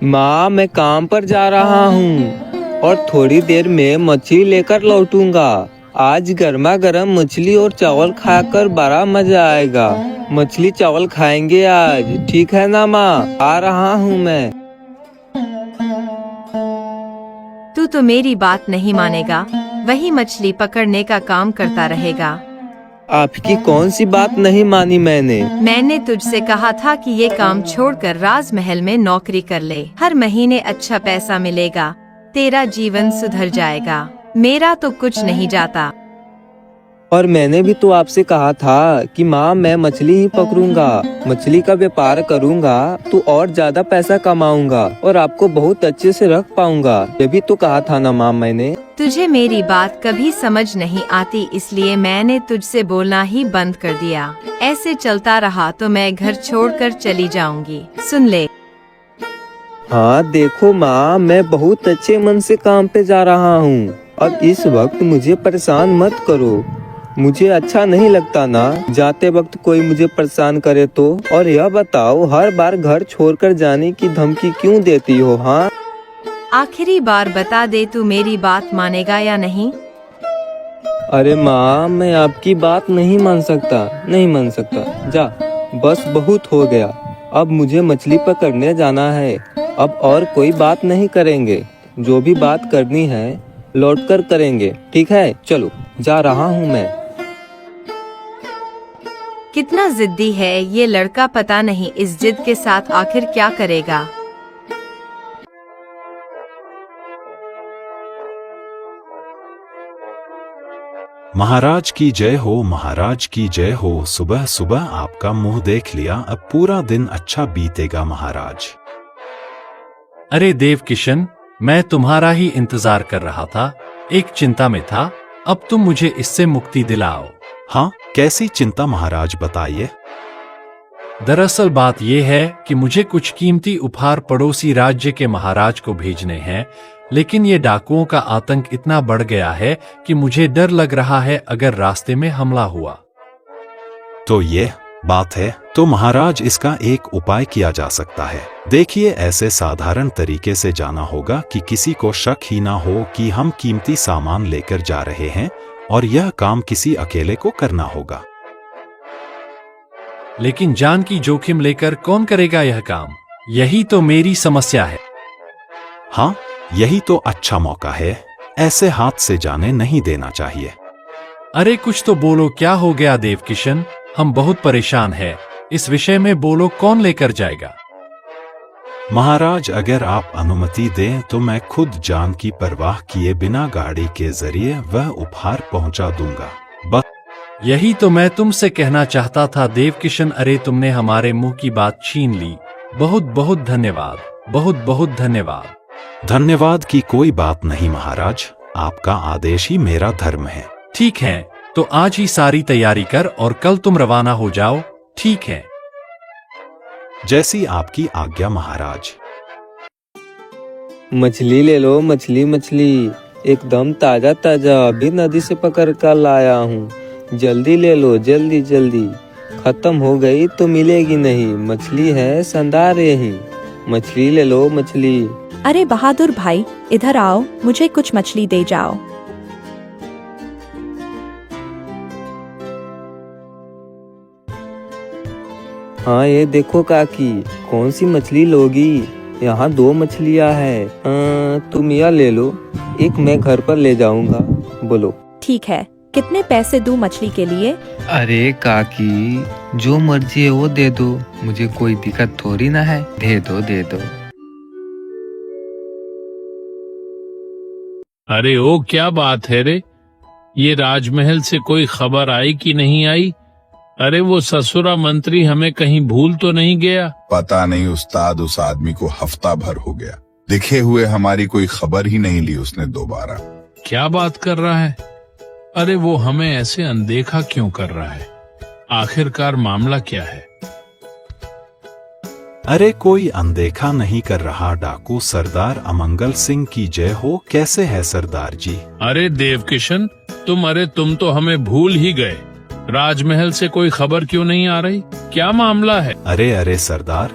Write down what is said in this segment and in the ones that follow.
माँ, मैं काम पर जा रहा हूँ और थोड़ी देर में मछली लेकर लौटूंगा। आज गर्मा गर्म मछली और चावल खाकर बड़ा मजा आएगा। मछली चावल खाएंगे आज, ठीक है ना माँ? आ रहा हूँ मैं। तू तो मेरी बात नहीं मानेगा, वही मछली पकड़ने का काम करता रहेगा। आपकी कौन सी बात नहीं मानी मैंने तुझसे कहा था कि ये काम छोड़कर राजमहल में नौकरी कर ले। हर महीने अच्छा पैसा मिलेगा, तेरा जीवन सुधर जाएगा। मेरा तो कुछ नहीं जाता। और मैंने भी तो आपसे कहा था कि माँ, मैं मछली ही पकड़ूंगा, मछली का व्यापार करूंगा तो और ज्यादा पैसा कमाऊंगा और आपको बहुत अच्छे से रख पाऊंगा। ये भी तो कहा था ना माँ मैंने। तुझे मेरी बात कभी समझ नहीं आती, इसलिए मैंने तुझसे बोलना ही बंद कर दिया। ऐसे चलता रहा तो मैं घर छोड़कर चली जाऊंगी, सुन ले। हाँ देखो माँ, मैं बहुत अच्छे मन से काम पे जा रहा हूँ। अब इस वक्त मुझे परेशान मत करो, मुझे अच्छा नहीं लगता ना जाते वक्त कोई मुझे परेशान करे तो। और यह बताओ, हर बार घर छोड़कर जाने की धमकी क्यों देती हो? हाँ, आखिरी बार बता दे, तू मेरी बात मानेगा या नहीं? अरे माँ, मैं आपकी बात नहीं मान सकता। जा, बस बहुत हो गया। अब मुझे मछली पकड़ने जाना है। अब और कोई बात नहीं करेंगे। जो भी बात करनी है लौटकर करेंगे, ठीक है? चलो, जा रहा हूँ मैं। कितना जिद्दी है ये लड़का, पता नहीं इस जिद के साथ आखिर क्या करेगा। महाराज की जय हो, महाराज की जय हो। सुबह सुबह आपका मुंह देख लिया, अब पूरा दिन अच्छा बीतेगा महाराज। अरे देवकिशन, मैं तुम्हारा ही इंतजार कर रहा था। एक चिंता में था, अब तुम मुझे इससे मुक्ति दिलाओ। हाँ, कैसी चिंता महाराज, बताइए। दरअसल बात यह है कि मुझे कुछ कीमती उपहार पड़ोसी राज्य के महाराज को भेजने हैं, लेकिन ये डाकुओं का आतंक इतना बढ़ गया है कि मुझे डर लग रहा है अगर रास्ते में हमला हुआ। तो ये बात है, तो महाराज इसका एक उपाय किया जा सकता है। देखिए, ऐसे साधारण तरीके से जाना होगा कि किसी को शक ही ना हो कि हम कीमती सामान लेकर जा रहे हैं, और यह काम किसी अकेले को करना होगा। लेकिन जान की जोखिम लेकर कौन करेगा यह काम? यही तो मेरी समस्या है। हाँ, यही तो अच्छा मौका है, ऐसे हाथ से जाने नहीं देना चाहिए। अरे कुछ तो बोलो, क्या हो गया देवकिशन? हम बहुत परेशान हैं। इस विषय में बोलो, कौन लेकर जाएगा? महाराज, अगर आप अनुमति दें तो मैं खुद जान की परवाह किए बिना गाड़ी के जरिए वह उपहार पहुंचा दूंगा। बस यही तो मैं तुमसे कहना चाहता था देवकिशन। अरे तुमने हमारे मुंह की बात छीन ली। बहुत बहुत धन्यवाद, बहुत बहुत धन्यवाद। धन्यवाद की कोई बात नहीं महाराज, आपका आदेश ही मेरा धर्म है। ठीक है, तो आज ही सारी तैयारी कर और कल तुम रवाना हो जाओ, ठीक है? जैसी आपकी आज्ञा महाराज। मछली ले लो, मछली एकदम ताजा ताजा, अभी नदी से पकड़ कर लाया हूँ। जल्दी ले लो, जल्दी। खत्म हो गई तो मिलेगी नहीं। मछली है संदार यही। मछली ले लो, मछली। अरे बहादुर भाई, इधर आओ, मुझे कुछ मछली दे जाओ। हाँ, ये देखो काकी, कौन सी मछली लोगी? यहाँ 2 मछलियाँ हैं। तुम यह ले लो, एक मैं घर पर ले जाऊंगा। बोलो। ठीक है, कितने पैसे दूं मछली के लिए? अरे काकी, जो मर्जी है वो दे दो, मुझे कोई दिक्कत थोड़ी ना है। दे दो। अरे ओ, क्या बात है रे? ये राजमहल से कोई खबर आई कि नहीं आई? अरे वो ससुरा मंत्री हमें कहीं भूल तो नहीं गया? पता नहीं उस्ताद, उस आदमी को हफ्ता भर हो गया, दिखे हुए हमारी कोई खबर ही नहीं ली उसने दोबारा। क्या बात कर रहा है? अरे वो हमें ऐसे अनदेखा क्यों कर रहा है? आखिरकार मामला क्या है? अरे कोई अनदेखा नहीं कर रहा, डाकू सरदार अमंगल सिंह की जय हो। कैसे है सरदार जी? अरे देवकिशन, तुम तो हमें भूल ही गए। राजमहल से कोई खबर क्यों नहीं आ रही? क्या मामला है? अरे सरदार,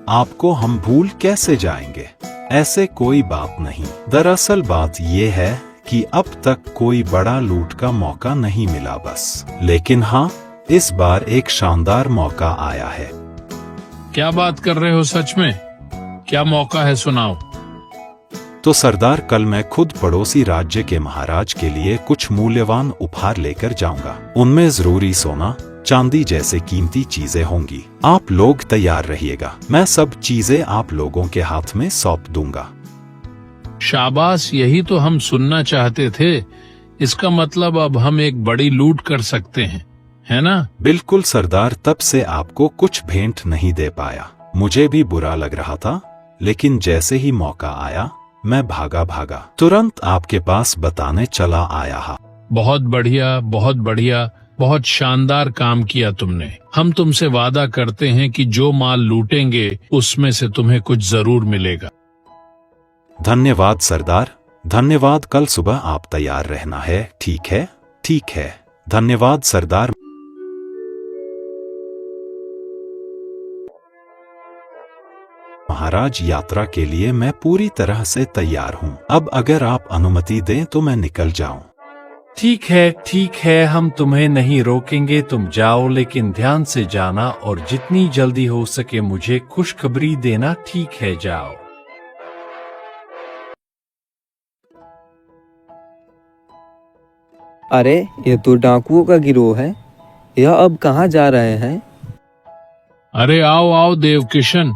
आपको हम भूल कैसे जाएंगे? ऐसे कोई बात नहीं। दरअसल बात ये है कि अब तक कोई बड़ा लूट का मौका नहीं मिला बस। लेकिन हाँ, इस बार एक शानदार मौका आया है। क्या बात कर रहे हो? सच में क्या मौका है, सुनाओ। तो सरदार, कल मैं खुद पड़ोसी राज्य के महाराज के लिए कुछ मूल्यवान उपहार लेकर जाऊंगा। उनमें जरूरी सोना चांदी जैसे कीमती चीजें होंगी। आप लोग तैयार रहिएगा, मैं सब चीजें आप लोगों के हाथ में सौंप दूंगा। शाबाश, यही तो हम सुनना चाहते थे। इसका मतलब अब हम एक बड़ी लूट कर सकते हैं, है ना? बिल्कुल सरदार, तब से आपको कुछ भेंट नहीं दे पाया। मुझे भी बुरा लग रहा था, लेकिन जैसे ही मौका आया मैं भागा तुरंत आपके पास बताने चला आया हा। बहुत बढ़िया, बहुत बढ़िया, बहुत शानदार काम किया तुमने। हम तुमसे वादा करते हैं कि जो माल लूटेंगे उसमें से तुम्हें कुछ जरूर मिलेगा। धन्यवाद सरदार, धन्यवाद। कल सुबह आप तैयार रहना है, ठीक है? ठीक है, धन्यवाद सरदार। महाराज, यात्रा के लिए मैं पूरी तरह से तैयार हूँ। अब अगर आप अनुमति दें तो मैं निकल जाऊँ। ठीक है, हम तुम्हें नहीं रोकेंगे, तुम जाओ, लेकिन ध्यान से जाना और जितनी जल्दी हो सके मुझे खुशखबरी देना, ठीक है? जाओ। अरे ये तो डाकुओं का गिरोह है। यह अब कहाँ जा रहे हैं? अरे आओ आओ देवकिशन,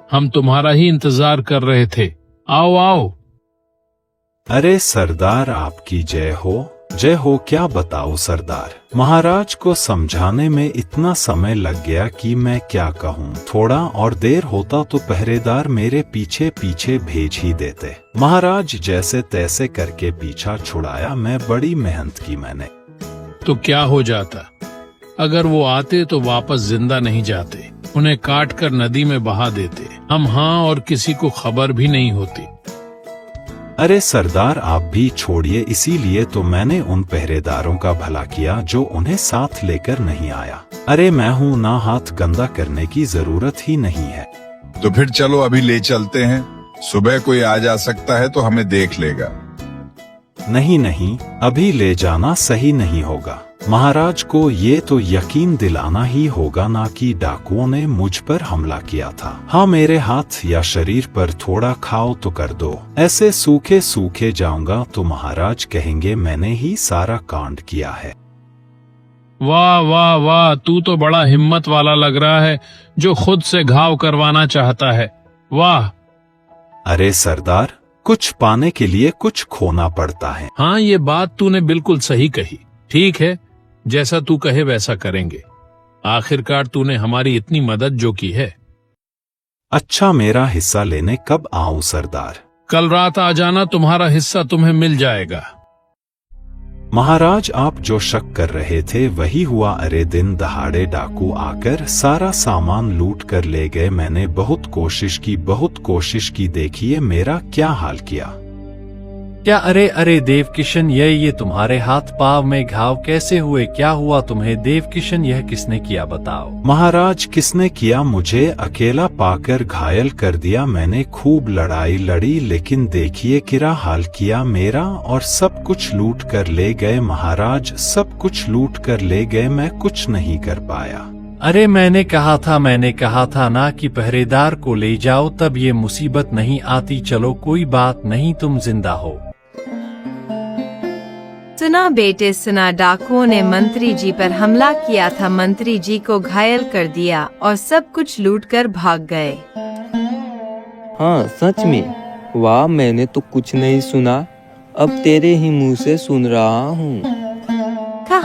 हम तुम्हारा ही इंतजार कर रहे थे। आओ आओ। अरे सरदार, आपकी जय हो, जय हो। क्या बताऊं सरदार, महाराज को समझाने में इतना समय लग गया कि मैं क्या कहूँ। थोड़ा और देर होता तो पहरेदार मेरे पीछे पीछे भेज ही देते। महाराज जैसे तैसे करके पीछा छुड़ाया, मैं बड़ी मेहनत की मैंने। तो क्या हो जाता? अगर वो आते तो वापस जिंदा नहीं जाते, उन्हें काट कर नदी में बहा देते। हम हाँ और किसी को खबर भी नहीं होती। अरे सरदार, आप भी छोड़िए, इसीलिए तो मैंने उन पहरेदारों का भला किया जो उन्हें साथ लेकर नहीं आया। अरे मैं हूँ ना, हाथ गंदा करने की जरूरत ही नहीं है। तो फिर चलो अभी ले चलते हैं। सुबह कोई आ जा सकता है तो हमें देख लेगा। नहीं, अभी ले जाना सही नहीं होगा। महाराज को ये तो यकीन दिलाना ही होगा ना कि डाकुओं ने मुझ पर हमला किया था। हाँ, मेरे हाथ या शरीर पर थोड़ा खाओ तो कर दो। ऐसे सूखे सूखे जाऊंगा तो महाराज कहेंगे मैंने ही सारा कांड किया है। वाह वाह वाह, तू तो बड़ा हिम्मत वाला लग रहा है, जो खुद से घाव करवाना चाहता है। वाह। अरे सरदार, कुछ पाने के लिए कुछ खोना पड़ता है। हाँ, ये बात तूने बिल्कुल सही कही। ठीक है, जैसा तू कहे वैसा करेंगे। आखिरकार तूने हमारी इतनी मदद जो की है। अच्छा, मेरा हिस्सा लेने कब आऊं सरदार? कल रात आ जाना, तुम्हारा हिस्सा तुम्हें मिल जाएगा। महाराज, आप जो शक कर रहे थे वही हुआ। अरे दिन दहाड़े डाकू आकर सारा सामान लूट कर ले गए। मैंने बहुत कोशिश की, देखिए मेरा क्या हाल किया। क्या? अरे देवकिशन, ये तुम्हारे हाथ पाव में घाव कैसे हुए? क्या हुआ तुम्हें देवकिशन? यह किसने किया, बताओ। महाराज, किसने किया? मुझे अकेला पाकर घायल कर दिया। मैंने खूब लड़ाई लड़ी, लेकिन देखिए किरा हाल किया मेरा, और सब कुछ लूट कर ले गए। महाराज, सब कुछ लूट कर ले गए, मैं कुछ नहीं कर पाया। अरे मैंने कहा था ना कि पहरेदार को ले जाओ, तब ये मुसीबत नहीं आती। चलो कोई बात नहीं, तुम जिंदा हो। सुना बेटे सुना, डाकुओं ने मंत्री जी पर हमला किया था। मंत्री जी को घायल कर दिया और सब कुछ लूटकर भाग गए। हाँ सच में? वाह, मैंने तो कुछ नहीं सुना, अब तेरे ही मुंह से सुन रहा हूँ।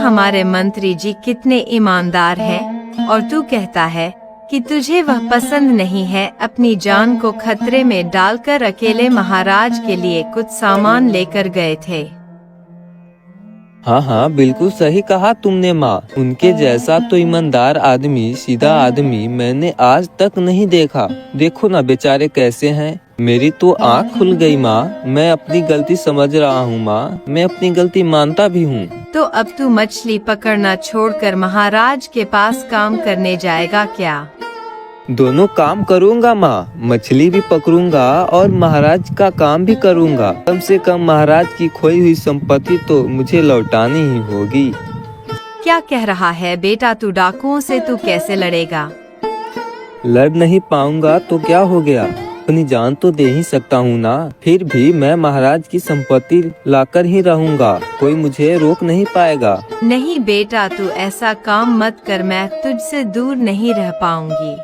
हमारे मंत्री जी कितने ईमानदार हैं, और तू कहता है कि तुझे वह पसंद नहीं है। अपनी जान को खतरे में डालकर अकेले महाराज के लिए कुछ सामान लेकर गए थे। हाँ, बिल्कुल सही कहा तुमने माँ। उनके जैसा तो ईमानदार आदमी, सीधा आदमी मैंने आज तक नहीं देखा। देखो ना बेचारे कैसे हैं। मेरी तो आँख खुल गई माँ। मैं अपनी गलती समझ रहा हूँ माँ, मैं अपनी गलती मानता भी हूँ। तो अब तू मछली पकड़ना छोड़कर महाराज के पास काम करने जाएगा क्या? दोनों काम करूँगा माँ, मछली भी पकड़ूंगा और महाराज का काम भी करूँगा। कम से कम महाराज की खोई हुई संपत्ति तो मुझे लौटानी ही होगी। क्या कह रहा है बेटा तू? डाकुओं से तू कैसे लड़ेगा? लड़ नहीं पाऊंगा तो क्या हो गया, अपनी जान तो दे ही सकता हूँ ना। फिर भी मैं महाराज की संपत्ति लाकर ही रहूंगा, कोई मुझे रोक नहीं पाएगा। नहीं बेटा तू ऐसा काम मत कर, मैं तुझसे दूर नहीं रह पाऊंगी।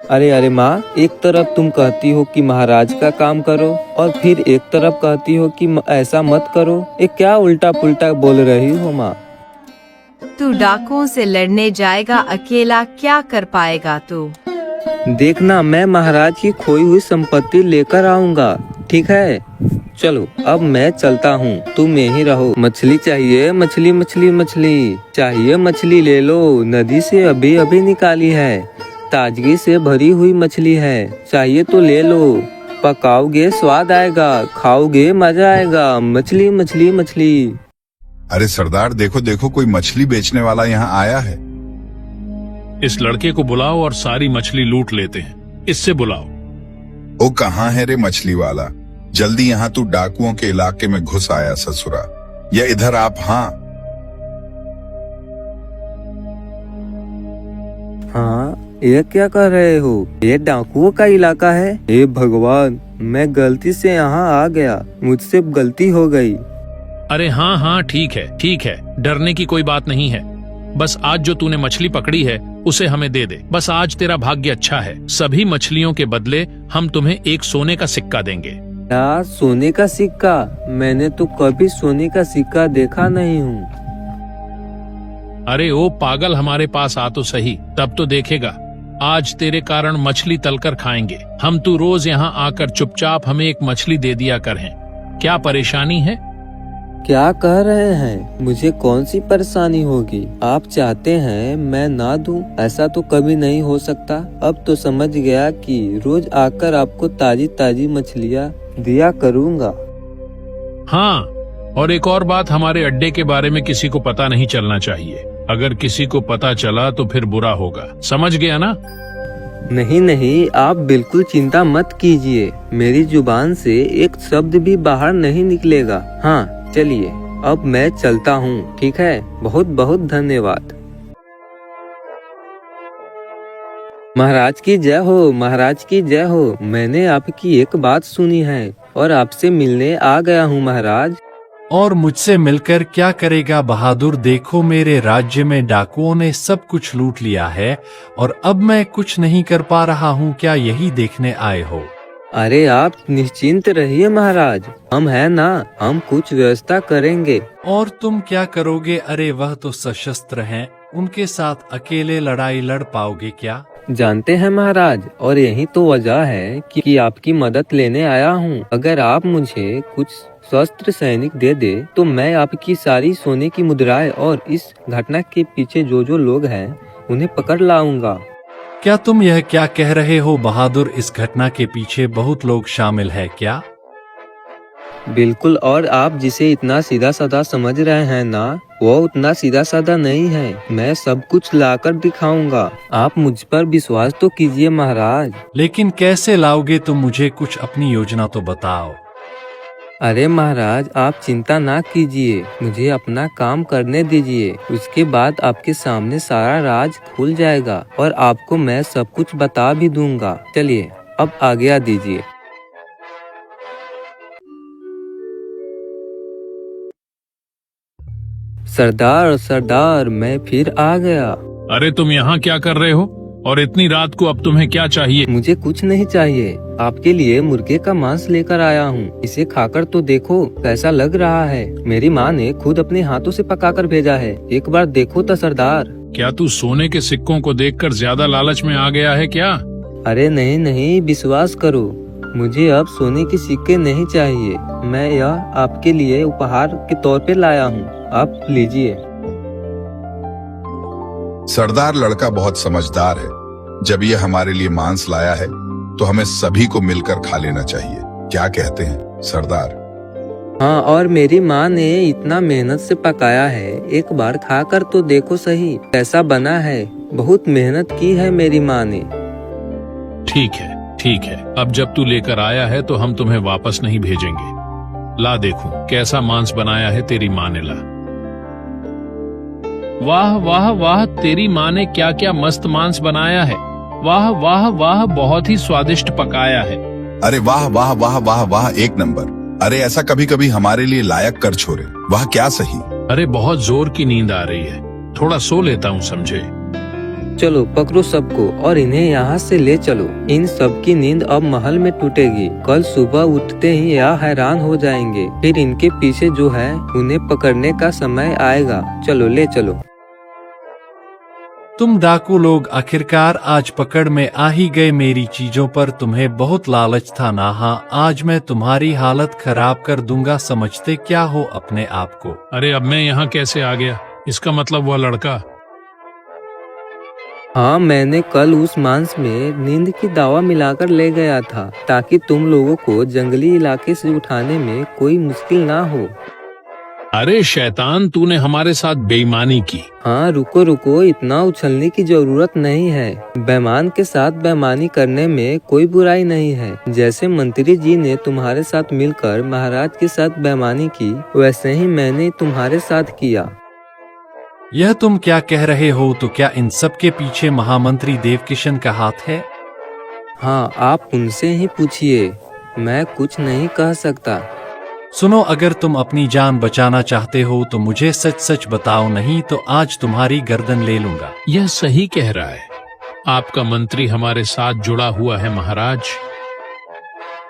अरे अरे माँ, एक तरफ तुम कहती हो कि महाराज का काम करो और फिर एक तरफ कहती हो कि ऐसा मत करो। ये क्या उल्टा पुल्टा बोल रही हो माँ? तू डाकुओं से लड़ने जाएगा, अकेला क्या कर पाएगा तू? देखना, मैं महाराज की खोई हुई संपत्ति लेकर आऊंगा, ठीक है? चलो अब मैं चलता हूँ, तुम यहीं रहो। मछली चाहिए? मछली मछली मछली चाहिए, मछली ले लो, नदी से अभी अभी निकाली है, ताजगी से भरी हुई मछली है, चाहिए तो ले लो। पकाओगे स्वाद आएगा, खाओगे मजा आएगा। मछली मछली मछली। अरे सरदार, देखो देखो, कोई मछली बेचने वाला यहाँ आया है। इस लड़के को बुलाओ और सारी मछली लूट लेते हैं। इससे बुलाओ। ओ कहाँ है रे मछली वाला? जल्दी यहाँ तू डाकुओं के इलाके में घुस आया ससुरा। या इधर आप। हाँ, ये क्या कर रहे हो? ये डाकुओं का इलाका है? हे भगवान, मैं गलती से यहाँ आ गया, मुझसे गलती हो गई। अरे हाँ हाँ, ठीक है, डरने की कोई बात नहीं है। बस आज जो तूने मछली पकड़ी है उसे हमें दे दे। बस आज तेरा भाग्य अच्छा है, सभी मछलियों के बदले हम तुम्हें एक सोने का सिक्का देंगे। क्या सोने का सिक्का? मैंने तो कभी सोने का सिक्का देखा नहीं हूँ। अरे ओ पागल, हमारे पास आ तो सही, तब तो देखेगा। आज तेरे कारण मछली तलकर खाएंगे हम। तू रोज यहाँ आकर चुपचाप हमें एक मछली दे दिया कर हैं। क्या परेशानी है? क्या कह रहे हैं? मुझे कौन सी परेशानी होगी? आप चाहते हैं मैं ना दूं? ऐसा तो कभी नहीं हो सकता। अब तो समझ गया कि रोज आकर आपको ताजी ताजी मछलियाँ दिया करूँगा। हाँ, और एक और बात, हमारे अड्डे के बारे में किसी को पता नहीं चलना चाहिए। अगर किसी को पता चला तो फिर बुरा होगा, समझ गया ना? नहीं नहीं, आप बिल्कुल चिंता मत कीजिए, मेरी जुबान से एक शब्द भी बाहर नहीं निकलेगा। हाँ चलिए, अब मैं चलता हूँ, ठीक है? बहुत बहुत धन्यवाद। महाराज की जय हो, महाराज की जय हो। मैंने आपकी एक बात सुनी है और आपसे मिलने आ गया हूँ महाराज। और मुझसे मिलकर क्या करेगा बहादुर? देखो, मेरे राज्य में डाकुओं ने सब कुछ लूट लिया है और अब मैं कुछ नहीं कर पा रहा हूँ। क्या यही देखने आए हो? अरे आप निश्चिंत रहिए महाराज, हम हैं ना, हम कुछ व्यवस्था करेंगे। और तुम क्या करोगे? अरे वह तो सशस्त्र हैं, उनके साथ अकेले लड़ाई लड़ पाओगे क्या? जानते हैं महाराज, और यही तो वजह है कि आपकी मदद लेने आया हूँ। अगर आप मुझे कुछ शस्त्र सैनिक दे दे तो मैं आपकी सारी सोने की मुद्राएं और इस घटना के पीछे जो जो लोग हैं उन्हें पकड़ लाऊंगा। क्या तुम यह क्या कह रहे हो बहादुर? इस घटना के पीछे बहुत लोग शामिल है क्या? बिल्कुल, और आप जिसे इतना सीधा साधा समझ रहे हैं ना, वो उतना सीधा साधा नहीं है। मैं सब कुछ लाकर दिखाऊंगा, आप मुझ पर विश्वास तो कीजिए महाराज। लेकिन कैसे लाओगे तुम? मुझे कुछ अपनी योजना तो बताओ। अरे महाराज, आप चिंता ना कीजिए, मुझे अपना काम करने दीजिए, उसके बाद आपके सामने सारा राज खुल जाएगा और आपको मैं सब कुछ बता भी दूंगा। चलिए अब आज्ञा दीजिए। सरदार सरदार, मैं फिर आ गया। अरे तुम यहाँ क्या कर रहे हो और इतनी रात को? अब तुम्हें क्या चाहिए? मुझे कुछ नहीं चाहिए, आपके लिए मुर्गे का मांस लेकर आया हूँ। इसे खाकर तो देखो कैसा लग रहा है। मेरी माँ ने खुद अपने हाथों से पकाकर भेजा है, एक बार देखो तो सरदार। क्या तू सोने के सिक्कों को देखकर ज्यादा लालच में आ गया है क्या? अरे नहीं नहीं, विश्वास करो, मुझे अब सोने के सिक्के नहीं चाहिए। मैं यह आपके लिए उपहार के तौर पे लाया हूँ, आप लीजिए। सरदार लड़का बहुत समझदार है। जब ये हमारे लिए मांस लाया है तो हमें सभी को मिलकर खा लेना चाहिए। क्या कहते हैं सरदार? हाँ, और मेरी माँ ने इतना मेहनत से पकाया है, एक बार खाकर तो देखो सही कैसा बना है। बहुत मेहनत की है मेरी माँ ने। ठीक है। अब जब तू लेकर आया है तो हम तुम्हें वापस नहीं भेजेंगे। ला देखूं कैसा मांस बनाया है तेरी माँ ने। ला। वाह वाह वाह, तेरी माँ ने क्या क्या मस्त मांस बनाया है। वाह वाह वाह, बहुत ही स्वादिष्ट पकाया है। अरे वाह वाह वाह वाह वाह, एक नंबर। अरे ऐसा कभी कभी हमारे लिए लायक कर छोड़े। वाह क्या सही। अरे बहुत जोर की नींद आ रही है, थोड़ा सो लेता हूँ समझे। चलो पकड़ो सबको और इन्हें यहाँ से ले चलो। इन सब की नींद अब महल में टूटेगी। कल सुबह उठते ही यह हैरान हो जाएंगे। फिर इनके पीछे जो है उन्हें पकड़ने का समय आएगा। चलो ले चलो। तुम डाकू लोग आखिरकार आज पकड़ में आ ही गए। मेरी चीजों पर तुम्हें बहुत लालच था ना। हाँ, आज मैं तुम्हारी हालत खराब कर दूंगा। समझते क्या हो अपने आप को? अरे अब मैं यहाँ कैसे आ गया? इसका मतलब वह लड़का। हाँ, मैंने कल उस मांस में नींद की दवा मिलाकर ले गया था ताकि तुम लोगों को जंगली इलाके से उठाने में कोई मुश्किल ना हो। अरे शैतान, तूने हमारे साथ बेईमानी की। हाँ रुको, इतना उछलने की जरूरत नहीं है। बेईमान के साथ बेईमानी करने में कोई बुराई नहीं है। जैसे मंत्री जी ने तुम्हारे साथ मिलकर महाराज के साथ बेईमानी की, वैसे ही मैंने तुम्हारे साथ किया। यह तुम क्या कह रहे हो? तो क्या इन सब के पीछे महामंत्री देवकिशन का हाथ है? हाँ, आप उनसे ही पूछिए, मैं कुछ नहीं कह सकता। सुनो, अगर तुम अपनी जान बचाना चाहते हो तो मुझे सच सच बताओ, नहीं तो आज तुम्हारी गर्दन ले लूंगा। यह सही कह रहा है। आपका मंत्री हमारे साथ जुड़ा हुआ है महाराज।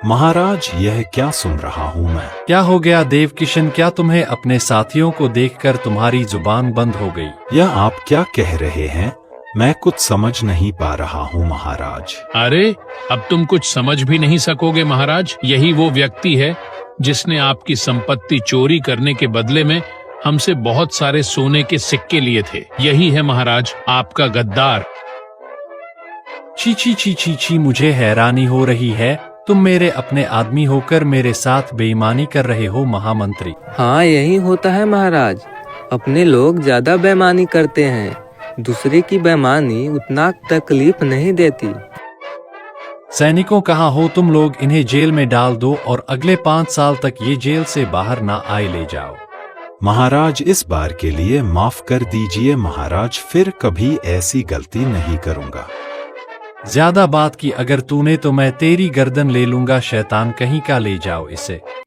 महाराज, यह क्या सुन रहा हूँ मैं? क्या हो गया देवकिशन? क्या तुम्हें अपने साथियों को देखकर तुम्हारी जुबान बंद हो गई? यह आप क्या कह रहे हैं? मैं कुछ समझ नहीं पा रहा हूँ महाराज। अरे अब तुम कुछ समझ भी नहीं सकोगे महाराज। यही वो व्यक्ति है जिसने आपकी संपत्ति चोरी करने के बदले में हमसे बहुत सारे सोने के सिक्के लिए थे। यही है महाराज आपका गद्दार। छी छी छी छी छी, मुझे हैरानी हो रही है। तुम मेरे अपने आदमी होकर मेरे साथ बेईमानी कर रहे हो महामंत्री। हाँ, यही होता है महाराज। अपने लोग ज्यादा बेईमानी करते हैं, दूसरे की बेईमानी उतना तकलीफ नहीं देती। सैनिकों, कहाँ हो तुम लोग? इन्हें जेल में डाल दो और अगले 5 साल तक ये जेल से बाहर ना आए ले जाओ। महाराज, इस बार के लिए माफ कर दीजिए महाराज, फिर कभी ऐसी गलती नहीं करूँगा। ज्यादा बात की अगर तूने तो मैं तेरी गर्दन ले लूंगा। शैतान कहीं का, ले जाओ इसे।